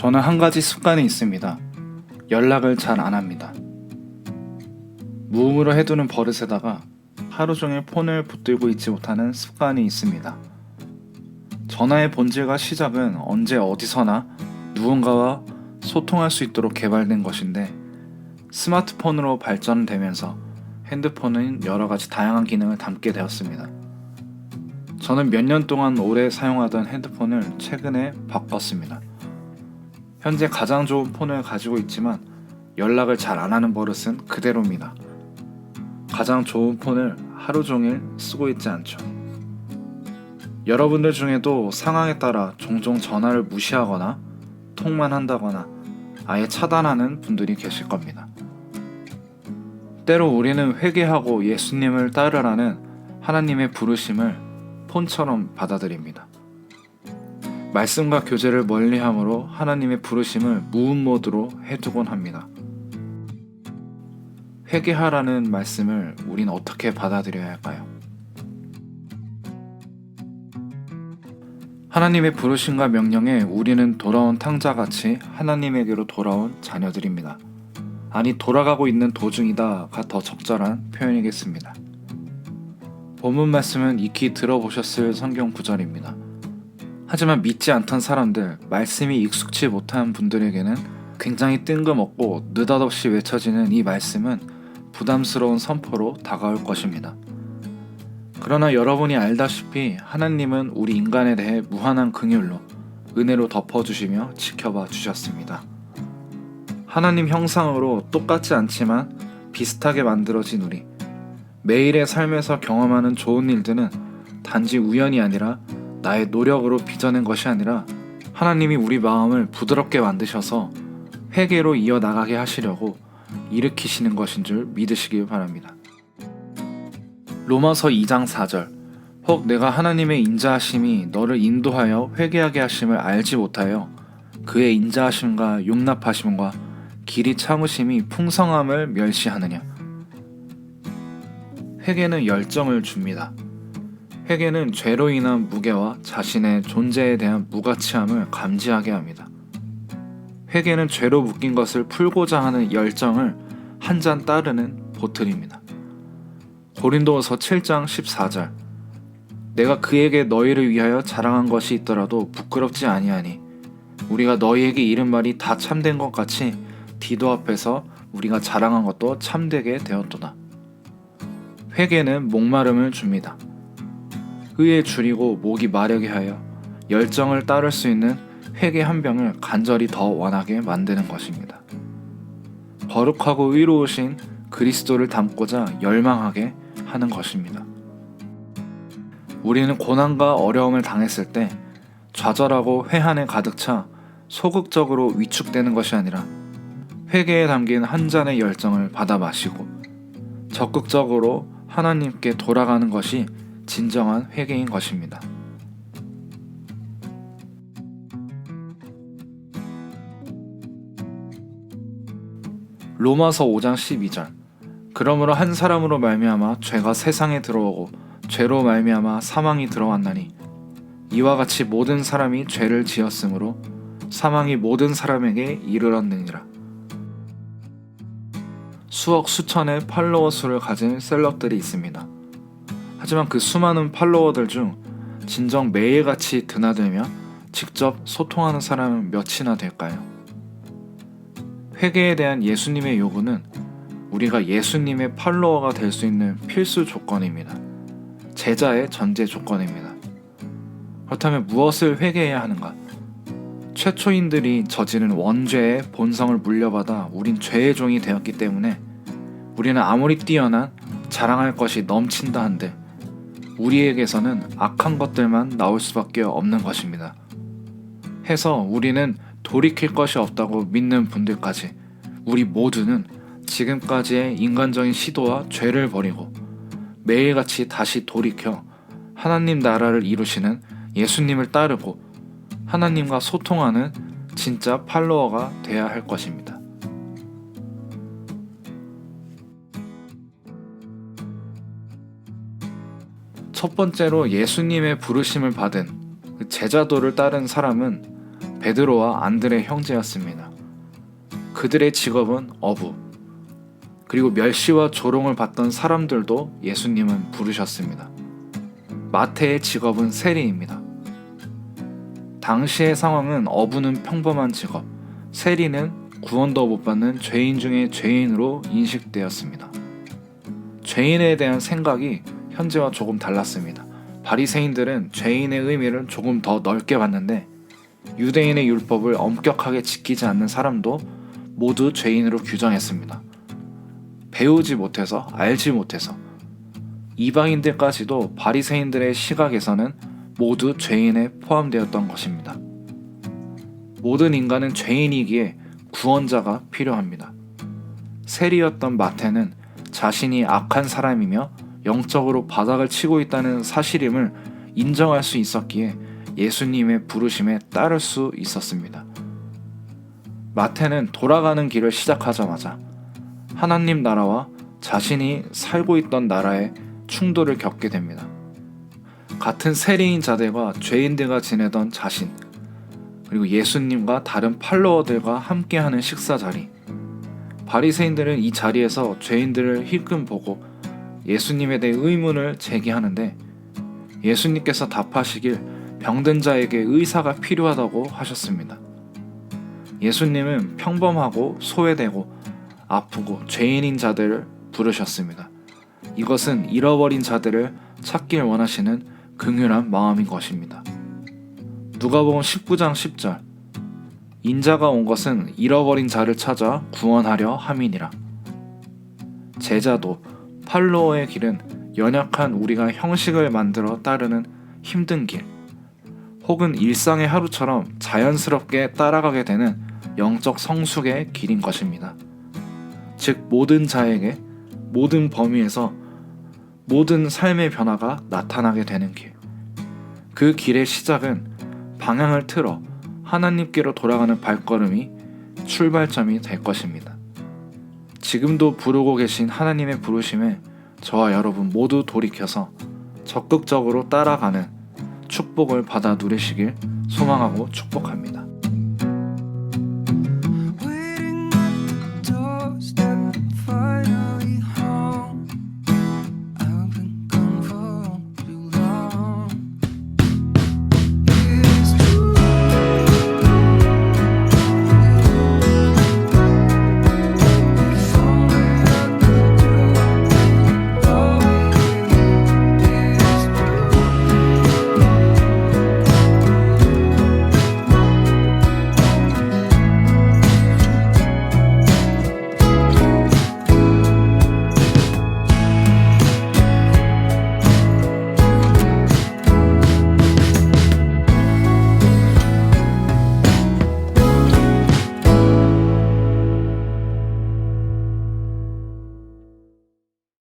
저는 한 가지 습관이 있습니다. 연락을 잘 안 합니다. 무음으로 해두는 버릇에다가 하루 종일 폰을 붙들고 있지 못하는 습관이 있습니다. 전화의 본질과 시작은 언제 어디서나 누군가와 소통할 수 있도록 개발된 것인데, 스마트폰으로 발전되면서 핸드폰은 여러 가지 다양한 기능을 담게 되었습니다. 저는 몇 년 동안 오래 사용하던 핸드폰을 최근에 바꿨습니다. 현재 가장 좋은 폰을 가지고 있지만 연락을 잘 안 하는 버릇은 그대로입니다. 가장 좋은 폰을 하루 종일 쓰고 있지 않죠. 여러분들 중에도 상황에 따라 종종 전화를 무시하거나 통만 한다거나 아예 차단하는 분들이 계실 겁니다. 때로 우리는 회개하고 예수님을 따르라는 하나님의 부르심을 폰처럼 받아들입니다. 말씀과 교제를 멀리함으로 하나님의 부르심을 무음 모드로 해두곤 합니다. 회개하라는 말씀을 우린 어떻게 받아들여야 할까요? 하나님의 부르심과 명령에 우리는 돌아온 탕자같이 하나님에게로 돌아온 자녀들입니다. 아니, 돌아가고 있는 도중이다가 더 적절한 표현이겠습니다. 본문 말씀은 익히 들어보셨을 성경 구절입니다. 하지만 믿지 않던 사람들, 말씀이 익숙치 못한 분들에게는 굉장히 뜬금없고 느닷없이 외쳐지는 이 말씀은 부담스러운 선포로 다가올 것입니다. 그러나 여러분이 알다시피 하나님은 우리 인간에 대해 무한한 긍휼로 은혜로 덮어주시며 지켜봐 주셨습니다. 하나님 형상으로 똑같지 않지만 비슷하게 만들어진 우리, 매일의 삶에서 경험하는 좋은 일들은 단지 우연이 아니라 나의 노력으로 빚어낸 것이 아니라 하나님이 우리 마음을 부드럽게 만드셔서 회개로 이어나가게 하시려고 일으키시는 것인 줄 믿으시길 바랍니다. 로마서 2장 4절, 혹 내가 하나님의 인자하심이 너를 인도하여 회개하게 하심을 알지 못하여 그의 인자하심과 용납하심과 길이 참으심이 풍성함을 멸시하느냐. 회개는 열정을 줍니다. 회개는 죄로 인한 무게와 자신의 존재에 대한 무가치함을 감지하게 합니다. 회개는 죄로 묶인 것을 풀고자 하는 열정을 한 잔 따르는 보틀입니다. 고린도서 7장 14절, 내가 그에게 너희를 위하여 자랑한 것이 있더라도 부끄럽지 아니하니 우리가 너희에게 이른 말이 다 참된 것 같이 디도 앞에서 우리가 자랑한 것도 참되게 되었도다. 회개는 목마름을 줍니다. 의에 줄이고 목이 마르게 하여 열정을 따를 수 있는 회개 한 병을 간절히 더 원하게 만드는 것입니다. 거룩하고 의로우신 그리스도를 닮고자 열망하게 하는 것입니다. 우리는 고난과 어려움을 당했을 때 좌절하고 회한에 가득 차 소극적으로 위축되는 것이 아니라 회개에 담긴 한 잔의 열정을 받아 마시고 적극적으로 하나님께 돌아가는 것이 진정한 회개인 것입니다. 로마서 5장 12절, 그러므로 한 사람으로 말미암아 죄가 세상에 들어오고 죄로 말미암아 사망이 들어왔나니 이와 같이 모든 사람이 죄를 지었으므로 사망이 모든 사람에게 이르렀느니라. 수억 수천의 팔로워 수를 가진 셀럽들이 있습니다. 하지만 그 수많은 팔로워들 중 진정 매일같이 드나들며 직접 소통하는 사람은 몇이나 될까요? 회개에 대한 예수님의 요구는 우리가 예수님의 팔로워가 될 수 있는 필수 조건입니다. 제자의 전제 조건입니다. 그렇다면 무엇을 회개해야 하는가? 최초인들이 저지른 원죄의 본성을 물려받아 우린 죄의 종이 되었기 때문에 우리는 아무리 뛰어난 자랑할 것이 넘친다 한들 우리에게서는 악한 것들만 나올 수밖에 없는 것입니다. 해서 우리는 돌이킬 것이 없다고 믿는 분들까지 우리 모두는 지금까지의 인간적인 시도와 죄를 버리고 매일같이 다시 돌이켜 하나님 나라를 이루시는 예수님을 따르고 하나님과 소통하는 진짜 팔로워가 되어야 할 것입니다. 첫 번째로 예수님의 부르심을 받은 제자도를 따른 사람은 베드로와 안드레 형제였습니다. 그들의 직업은 어부, 그리고 멸시와 조롱을 받던 사람들도 예수님은 부르셨습니다. 마태의 직업은 세리입니다. 당시의 상황은 어부는 평범한 직업, 세리는 구원도 못 받는 죄인 중에 죄인으로 인식되었습니다. 죄인에 대한 생각이 현재와 조금 달랐습니다. 바리새인들은 죄인의 의미를 조금 더 넓게 봤는데 유대인의 율법을 엄격하게 지키지 않는 사람도 모두 죄인으로 규정했습니다. 배우지 못해서, 알지 못해서. 이방인들까지도 바리새인들의 시각에서는 모두 죄인에 포함되었던 것입니다. 모든 인간은 죄인이기에 구원자가 필요합니다. 세리였던 마태는 자신이 악한 사람이며 영적으로 바닥을 치고 있다는 사실임을 인정할 수 있었기에 예수님의 부르심에 따를 수 있었습니다. 마태는 돌아가는 길을 시작하자마자 하나님 나라와 자신이 살고 있던 나라의 충돌을 겪게 됩니다. 같은 세리인 자들과 죄인들과 지내던 자신, 그리고 예수님과 다른 팔로워들과 함께하는 식사 자리. 바리새인들은 이 자리에서 죄인들을 힐끔 보고 예수님에 대해 의문을 제기하는데 예수님께서 답하시길 병든 자에게 의사가 필요하다고 하셨습니다. 예수님은 평범하고 소외되고 아프고 죄인인 자들을 부르셨습니다. 이것은 잃어버린 자들을 찾길 원하시는 긍휼한 마음인 것입니다. 누가복음 19장 10절 인자가 온 것은 잃어버린 자를 찾아 구원하려 함이니라. 제자도 팔로워의 길은 연약한 우리가 형식을 만들어 따르는 힘든 길, 혹은 일상의 하루처럼 자연스럽게 따라가게 되는 영적 성숙의 길인 것입니다. 즉 모든 자에게 모든 범위에서 모든 삶의 변화가 나타나게 되는 길. 그 길의 시작은 방향을 틀어 하나님께로 돌아가는 발걸음이 출발점이 될 것입니다. 지금도 부르고 계신 하나님의 부르심에 저와 여러분 모두 돌이켜서 적극적으로 따라가는 축복을 받아 누리시길 소망하고 축복합니다.